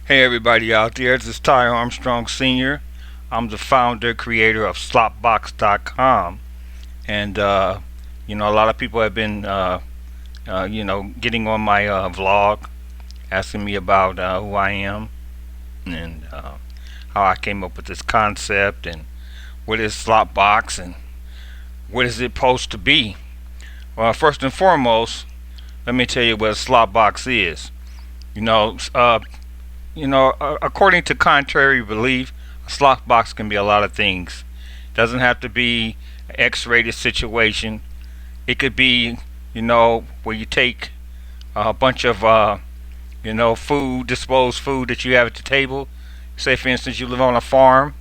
Hey everybody out there, this is Ty Armstrong Sr. I'm the founder, creator of SLOPPBOXX.com. And, a lot of people have been, getting on my vlog, asking me about who I am and how I came up with this concept and what is SLOPPBOXX and what is it supposed to be. Well, first and foremost, let me tell you what a SLOPPBOXX is. According to contrary belief, a slot box can be a lot of things. Doesn't have to be an X-rated situation. It could be, where you take a bunch of, disposed food that you have at the table. Say, for instance, you live on a farm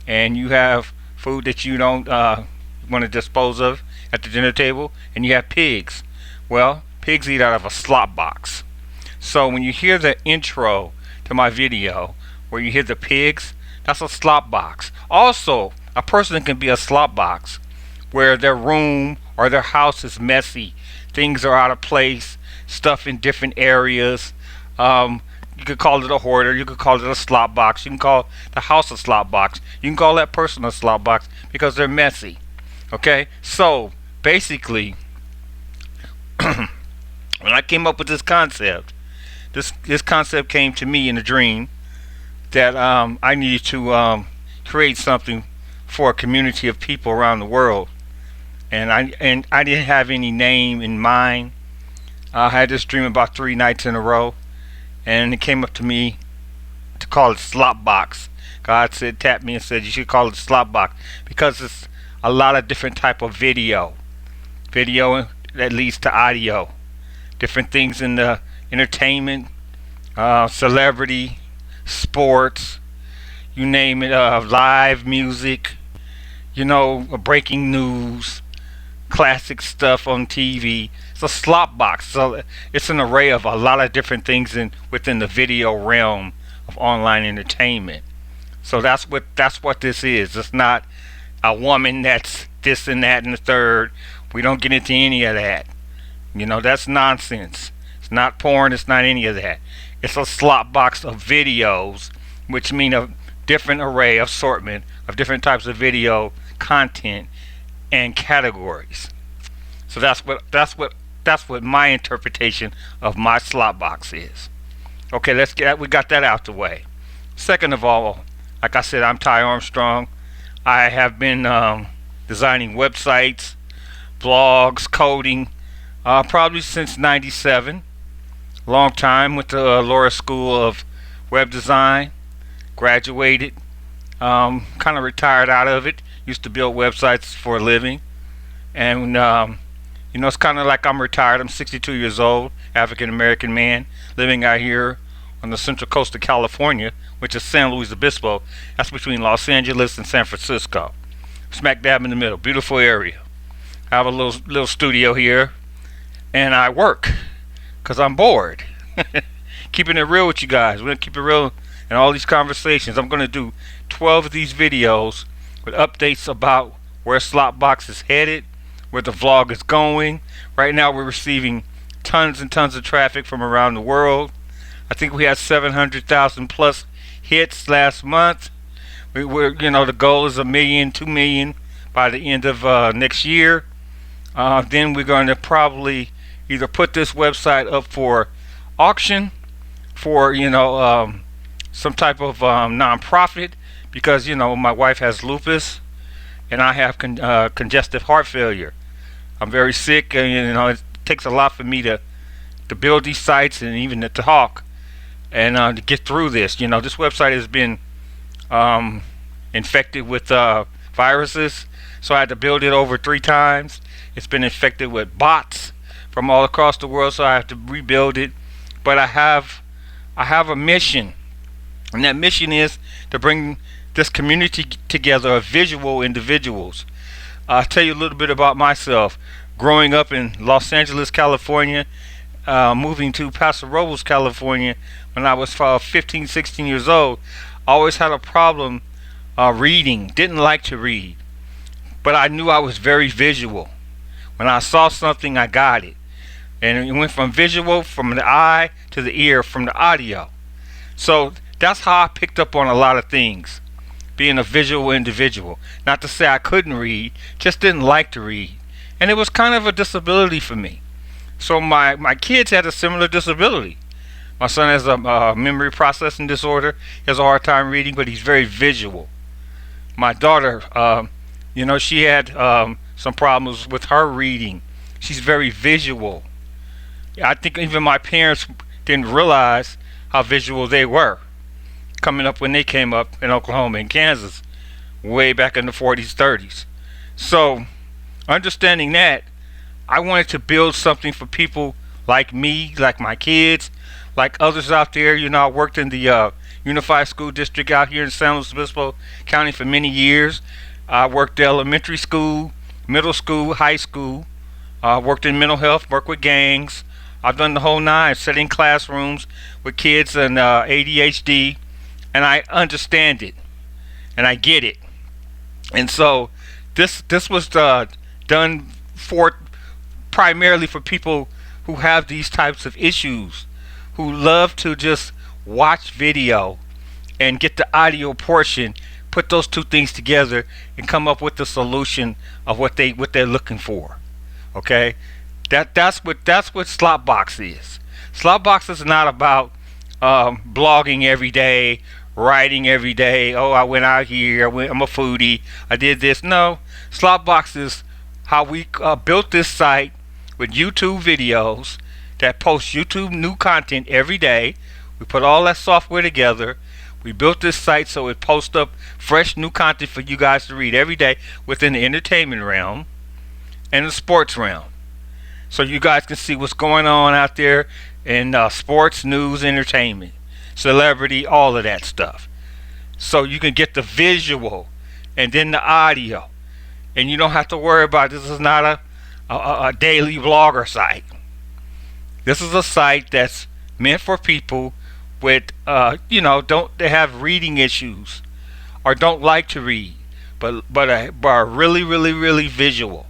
and you have food that you don't want to dispose of at the dinner table, and you have pigs. Well, pigs eat out of a slop box. So when you hear the intro to my video where you hear the pigs, that's a slop box. Also, a person can be a slop box where their room or their house is messy, things are out of place, stuff in different areas. You could call it a hoarder, you could call it a slop box, you can call the house a slop box, you can call that person a slop box because they're messy. Okay, so basically when I came up with this concept, this concept came to me in a dream that I needed to create something for a community of people around the world, and I didn't have any name in mind. I had this dream about 3 nights in a row, and it came up to me to call it SLOPPBOXX. God said, tapped me and said, you should call it SLOPPBOXX because it's a lot of different type of video that leads to audio, different things in the entertainment, celebrity, sports, you name it, live music, breaking news, classic stuff on TV. It's a slop box, so it's an array of a lot of different things within the video realm of online entertainment. So that's what this is. It's not a woman that's this and that and the third. We don't get into any of that. That's nonsense. It's not porn, it's not any of that. It's a slop box of videos, which mean a different array, assortment of different types of video content and categories. So that's what my interpretation of my slop box is. Okay, we got that out the way. Second of all, like I said, I'm Ty Armstrong. I have been designing websites, blogs, coding, probably since '97. Long time. Went to Laura School of Web Design. Graduated. Kind of retired out of it. Used to build websites for a living. And, it's kind of like I'm retired. I'm 62 years old. African American man. Living out here on the central coast of California, which is San Luis Obispo. That's between Los Angeles and San Francisco. Smack dab in the middle. Beautiful area. I have a little studio here. And I work because I'm bored. Keeping it real with you guys. We're going to keep it real in all these conversations. I'm going to do 12 of these videos with updates about where SLOPPBOXX is headed, where the vlog is going. Right now we're receiving tons and tons of traffic from around the world. I think we had 700,000 plus hits last month. The goal is 1 million, 2 million by the end of next year. Then we're going to probably either put this website up for auction for some type of non-profit, because my wife has lupus and I have congestive heart failure. I'm very sick, and it takes a lot for me to build these sites and even to talk and to get through this. This website has been infected with viruses, so I had to build it over 3 times. It's been infected with bots from all across the world, so I have to rebuild it. But I have a mission, and that mission is to bring this community together of visual individuals. I'll tell you a little bit about myself. Growing up in Los Angeles, California, moving to Paso Robles, California when I was 15, 16 years old, I always had a problem reading. Didn't like to read, but I knew I was very visual. When I saw something, I got it. And it went from visual, from the eye to the ear, from the audio. So that's how I picked up on a lot of things, being a visual individual. Not to say I couldn't read, just didn't like to read. And it was kind of a disability for me. So my kids had a similar disability. My son has a memory processing disorder. He has a hard time reading, but he's very visual. My daughter, she had some problems with her reading. She's very visual. I think even my parents didn't realize how visual they were coming up when they came up in Oklahoma and Kansas way back in the 40s, 30s. So understanding that, I wanted to build something for people like me, like my kids, like others out there. I worked in the Unified School District out here in San Luis Obispo County for many years. I worked elementary school, middle school, high school. Worked in mental health, worked with gangs. I've done the whole nine, sitting in classrooms with kids and ADHD, and I understand it, and I get it. And so this was done for primarily for people who have these types of issues, who love to just watch video and get the audio portion, put those two things together, and come up with the solution of what they're looking for. Okay, that's what SLOPPBOXX is. SLOPPBOXX is not about blogging every day, writing every day. Oh, I went out here. I'm a foodie. I did this. No, SLOPPBOXX is how we built this site with YouTube videos that post YouTube new content every day. We put all that software together. We built this site so it posts up fresh new content for you guys to read every day within the entertainment realm and the sports realm. So you guys can see what's going on out there in sports, news, entertainment, celebrity, all of that stuff. So you can get the visual and then the audio. And you don't have to worry about this is not a daily vlogger site. This is a site that's meant for people with they have reading issues or don't like to read, but are really visual.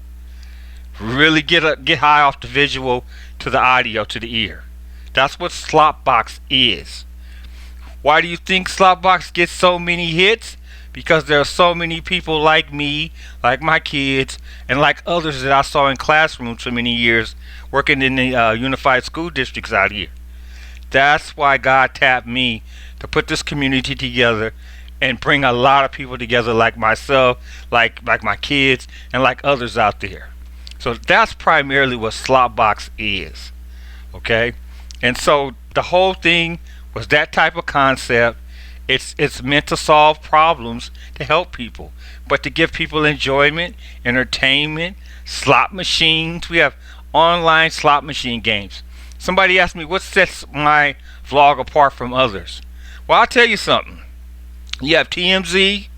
Really get high off the visual to the audio to the ear. That's what SLOPPBOXX is. Why do you think SLOPPBOXX gets so many hits? Because there are so many people like me, like my kids, and like others that I saw in classrooms for many years working in the Unified School Districts out here. That's why God tapped me to put this community together and bring a lot of people together like myself, like my kids, and like others out there. So that's primarily what SLOPPBOXX is. Okay? And so the whole thing was that type of concept. It's meant to solve problems, to help people, but to give people enjoyment, entertainment, slot machines. We have online slot machine games. Somebody asked me what sets my vlog apart from others. Well, I'll tell you something. You have TMZ,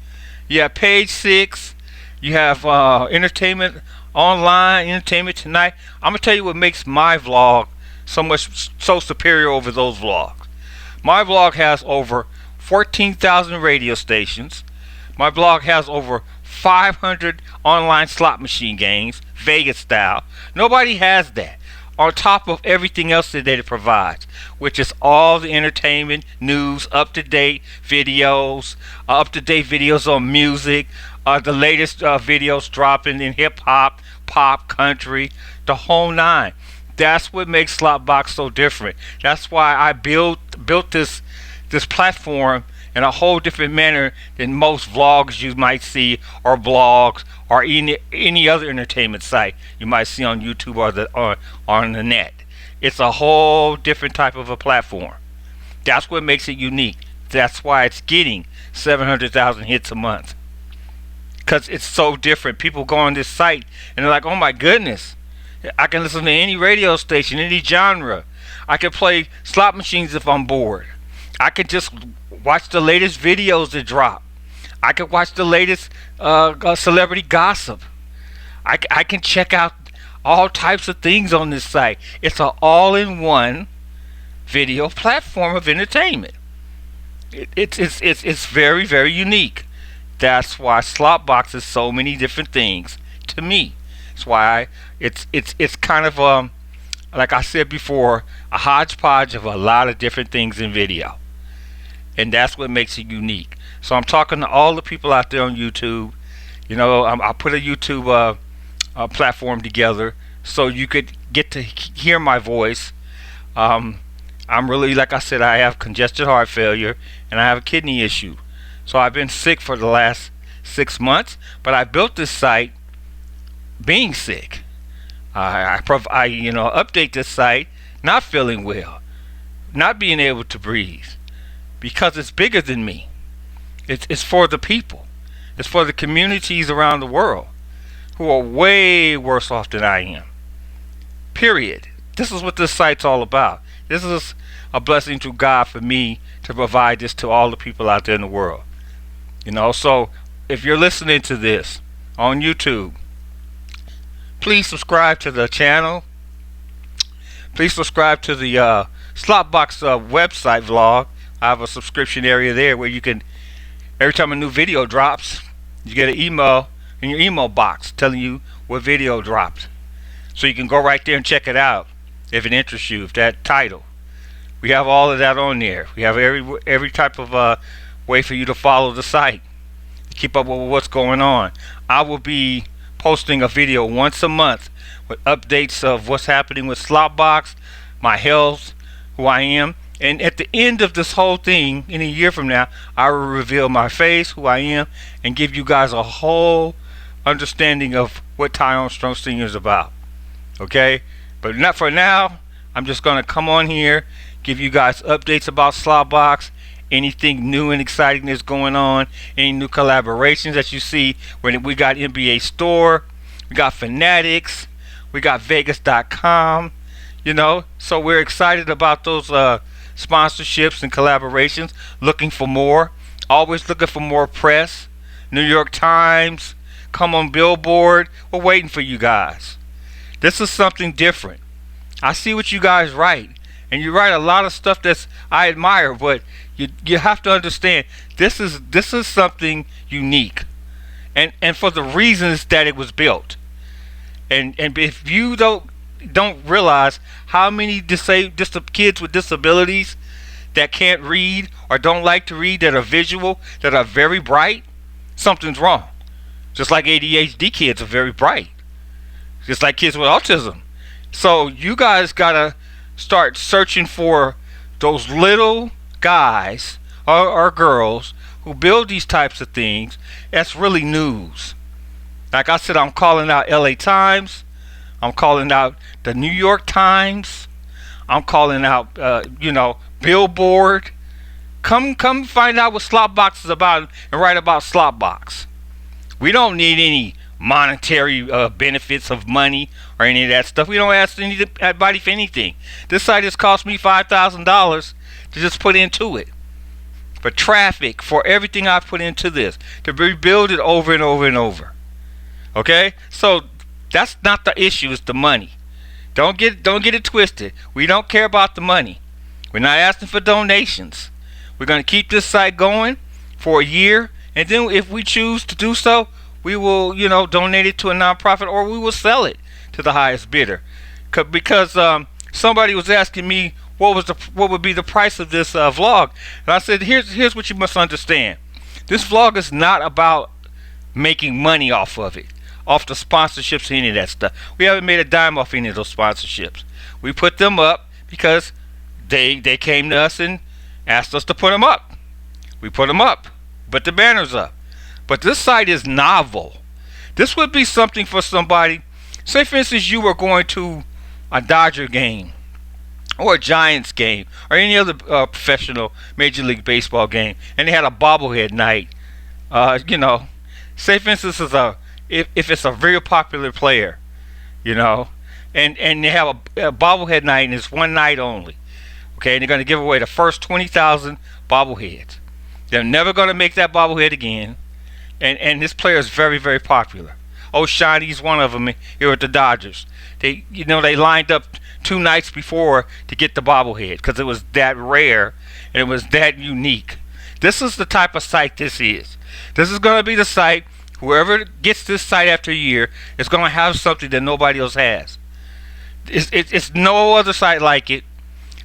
you have Page 6, you have entertainment online, Entertainment Tonight. I'm gonna tell you what makes my vlog so superior over those vlogs. My vlog has over 14,000 radio stations. My blog has over 500 online slot machine games, Vegas style. Nobody has that. On top of everything else that it provides, which is all the entertainment, news, up-to-date videos, on music, the latest videos dropping in hip-hop, pop, country, the whole nine. That's what makes SLOPPBOXX so different. That's why I built this platform in a whole different manner than most vlogs you might see, or blogs, or any other entertainment site you might see on YouTube or on the net. It's a whole different type of a platform. That's what makes it unique. That's why it's getting 700,000 hits a month, because it's so different. People go on this site and they're like, oh my goodness, I can listen to any radio station, any genre. I can play slot machines if I'm bored. I can just watch the latest videos that drop. I can watch the latest celebrity gossip. I can check out all types of things on this site. It's an all-in-one video platform of entertainment. It's very, very unique. That's why SLOPPBOXX is so many different things to me. That's why it's kind of like I said before, a hodgepodge of a lot of different things in video. and that's what makes it unique. So I'm talking to all the people out there on YouTube. You know, I put a YouTube platform together so you could get to hear my voice. I'm really, like I said, I have congested heart failure and I have a kidney issue. So I've been sick for the last 6 months, but I built this site being sick. I update this site not feeling well, not being able to breathe, because it's bigger than me. It's for the people. It's for the communities around the world who are way worse off than I am. Period. This is what this site's all about. This is a blessing to God for me to provide this to all the people out there in the world. You know, so if you're listening to this on YouTube, please subscribe to the channel. Please subscribe to the SLOPPBOXX website vlog. I have a subscription area there where you can, every time a new video drops, you get an email in your email box telling you what video dropped. So you can go right there and check it out if it interests you, if that title. We have all of that on there. We have every type of way for you to follow the site, to keep up with what's going on. I will be posting a video once a month with updates of what's happening with SLOPPBOXX, my health, who I am. And at the end of this whole thing, in a year from now, I will reveal my face, who I am, and give you guys a whole understanding of what Ty Armstrong Sr. is about. Okay? But not for now. I'm just going to come on here, give you guys updates about SLOPPBOXX, anything new and exciting that's going on, any new collaborations that you see. When we got NBA Store, we got Fanatics, we got Vegas.com, you know. So we're excited about those sponsorships and collaborations, looking for more, always looking for more press. New York Times, come on Billboard, we're waiting for you guys. This is something different. I see what you guys write, and you write a lot of stuff that's I admire, but you have to understand this is something unique, and for the reasons that it was built. And if you don't realize how many kids with disabilities that can't read or don't like to read, that are visual, that are very bright, something's wrong. Just like ADHD kids are very bright, just like kids with autism. So you guys gotta start searching for those little guys or girls who build these types of things. That's really news. Like I said, I'm calling out LA Times, I'm calling out the New York Times, I'm calling out Billboard. Come find out what SLOPPBOXX is about and write about SLOPPBOXX. We don't need any monetary benefits of money or any of that stuff. We don't ask anybody for anything. This site has cost me $5,000 to just put into it, for traffic, for everything I've put into this, to rebuild it over and over and over. Okay, so that's not the issue. It's the money. Don't get it twisted. We don't care about the money. We're not asking for donations. We're going to keep this site going for a year, and then if we choose to do so, we will, donate it to a nonprofit, or we will sell it to the highest bidder. Because somebody was asking me what would be the price of this vlog, and I said, here's what you must understand. This vlog is not about making money off of it, off the sponsorships, any of that stuff. We haven't made a dime off any of those sponsorships. We put them up because they came to us and asked us to put them up. We put them up, put the banners up. But this site is novel. This would be something for somebody. Say, for instance, you were going to a Dodger game or a Giants game or any other professional Major League Baseball game, and they had a bobblehead night. Say, for instance, if it's a very popular player, and they have a bobblehead night, and it's one night only. Okay, and they're going to give away the first 20,000 bobbleheads. They're never going to make that bobblehead again. And this player is very, very popular. O'Shaughnessy's one of them here at the Dodgers. They lined up 2 nights before to get the bobblehead because it was that rare and it was that unique. This is the type of site this is. This is going to be the site. Whoever gets this site after a year is going to have something that nobody else has. It's no other site like it.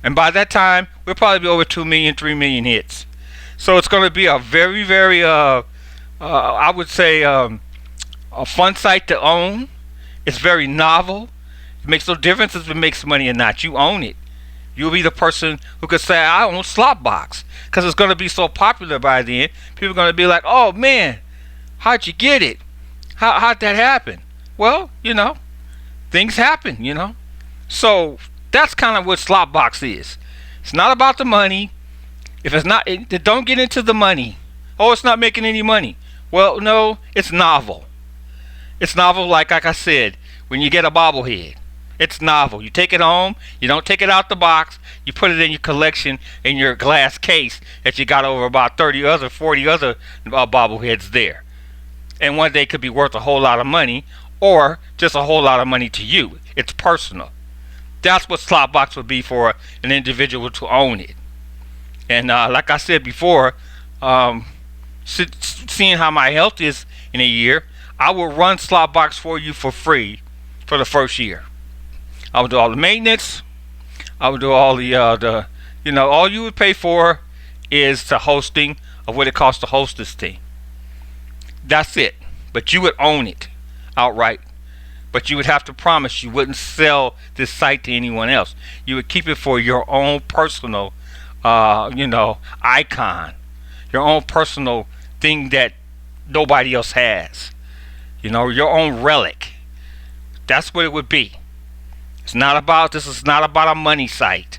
And by that time, we'll probably be over 2 million, 3 million hits. So it's going to be a very, very, I would say, a fun site to own. It's very novel. It makes no difference if it makes money or not. You own it. You'll be the person who could say, I own SLOPPBOXX, because it's going to be so popular by then. People are going to be like, oh man, how'd you get it? How'd that happen? Well, things happen. So that's kind of what SLOPPBOXX is. It's not about the money. If it's not, don't get into the money. Oh, it's not making any money. Well, no, it's novel. It's novel, like I said, when you get a bobblehead. It's novel. You take it home. You don't take it out the box. You put it in your collection in your glass case that you got over about 40 other bobbleheads there. And one day could be worth a whole lot of money, or just a whole lot of money to you. It's personal. That's what SLOPPBOXX would be for an individual to own it. And like I said before, seeing how my health is in a year, I will run SLOPPBOXX for you for free for the first year. I will do all the maintenance. I will do all the all you would pay for is the hosting of what it costs to host this thing. That's it. But you would own it outright. But you would have to promise you wouldn't sell this site to anyone else. You would keep it for your own personal, icon, your own personal thing that nobody else has. Your own relic. That's what it would be. This is not about a money site.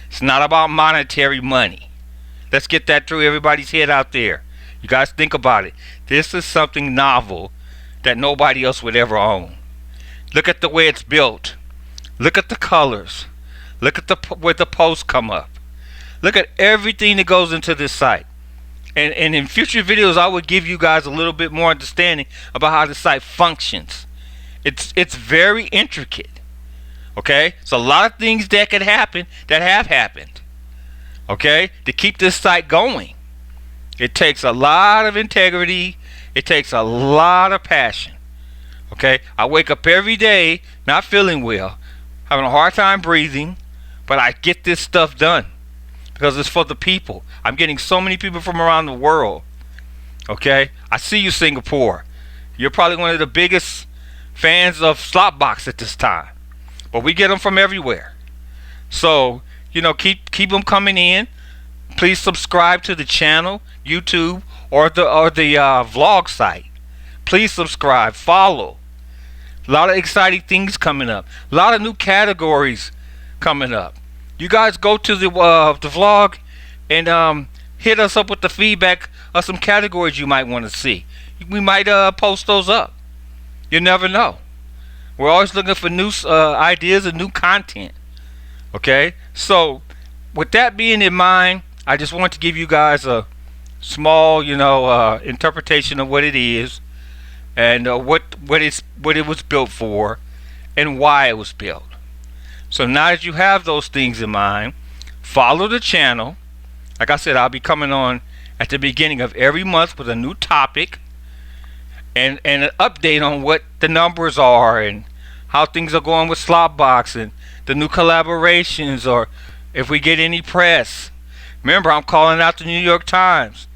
It's not about monetary money. Let's get that through everybody's head out there. You guys think about it. This is something novel that nobody else would ever own. Look at the way it's built. Look at the colors. Look at where the posts come up. Look at everything that goes into this site. And in future videos, I would give you guys a little bit more understanding about how the site functions. It's very intricate. Okay, so a lot of things that could happen that have happened. Okay, to keep this site going, it takes a lot of integrity. It takes a lot of passion. Okay, I wake up every day not feeling well, having a hard time breathing, but I get this stuff done because it's for the people. I'm getting so many people from around the world. Okay, I see you, Singapore. You're probably one of the biggest fans of SLOPPBOXX at this time. But we get them from everywhere. So, keep them coming in. Please subscribe to the channel, YouTube, or the vlog site. Please subscribe, follow. A lot of exciting things coming up. A lot of new categories coming up. You guys go to the vlog and hit us up with the feedback of some categories you might want to see. We might post those up. You never know. We're always looking for new ideas and new content. Okay? So, with that being in mind, I just want to give you guys a small, interpretation of what it is and what it was built for and why it was built. So now that you have those things in mind, follow the channel. Like I said, I'll be coming on at the beginning of every month with a new topic and an update on what the numbers are and how things are going with SLOPPBOXX and the new collaborations, or if we get any press. Remember, I'm calling out the New York Times.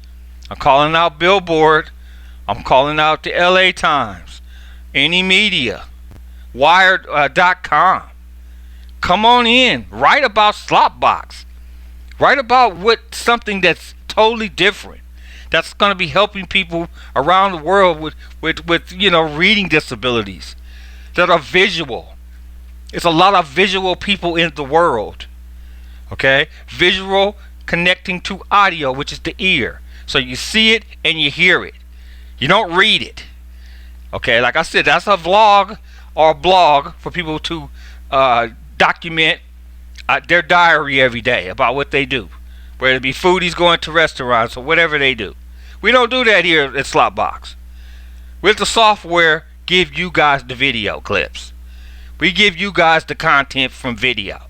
I'm calling out Billboard. I'm calling out the LA Times. Any media. Wired.com. Come on in. Write about SLOPPBOXX. Write about something that's totally different. That's going to be helping people around the world with reading disabilities that are visual. It's a lot of visual people in the world. Okay? Visual connecting to audio, which is the ear. So you see it and you hear it. You don't read it. Okay? Like I said, that's a vlog or a blog for people to document their diary every day about what they do. Whether it be foodies going to restaurants or whatever they do. We don't do that here at SLOPPBOXX. With the software, give you guys the video clips. We give you guys the content from video.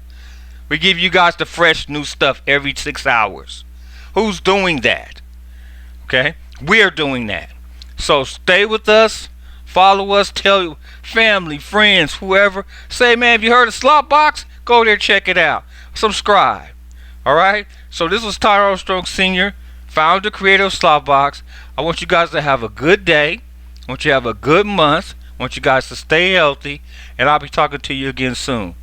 We give you guys the fresh new stuff every 6 hours. Who's doing that? Okay? We're doing that. So stay with us. Follow us. Tell family, friends, whoever. Say, man, have you heard of SLOPPBOXX? Go there, check it out. Subscribe. Alright? So this was Tyrone Strong Sr. founder, creator of SLOPPBOXX. I want you guys to have a good day. I want you to have a good month. I want you guys to stay healthy. And I'll be talking to you again soon.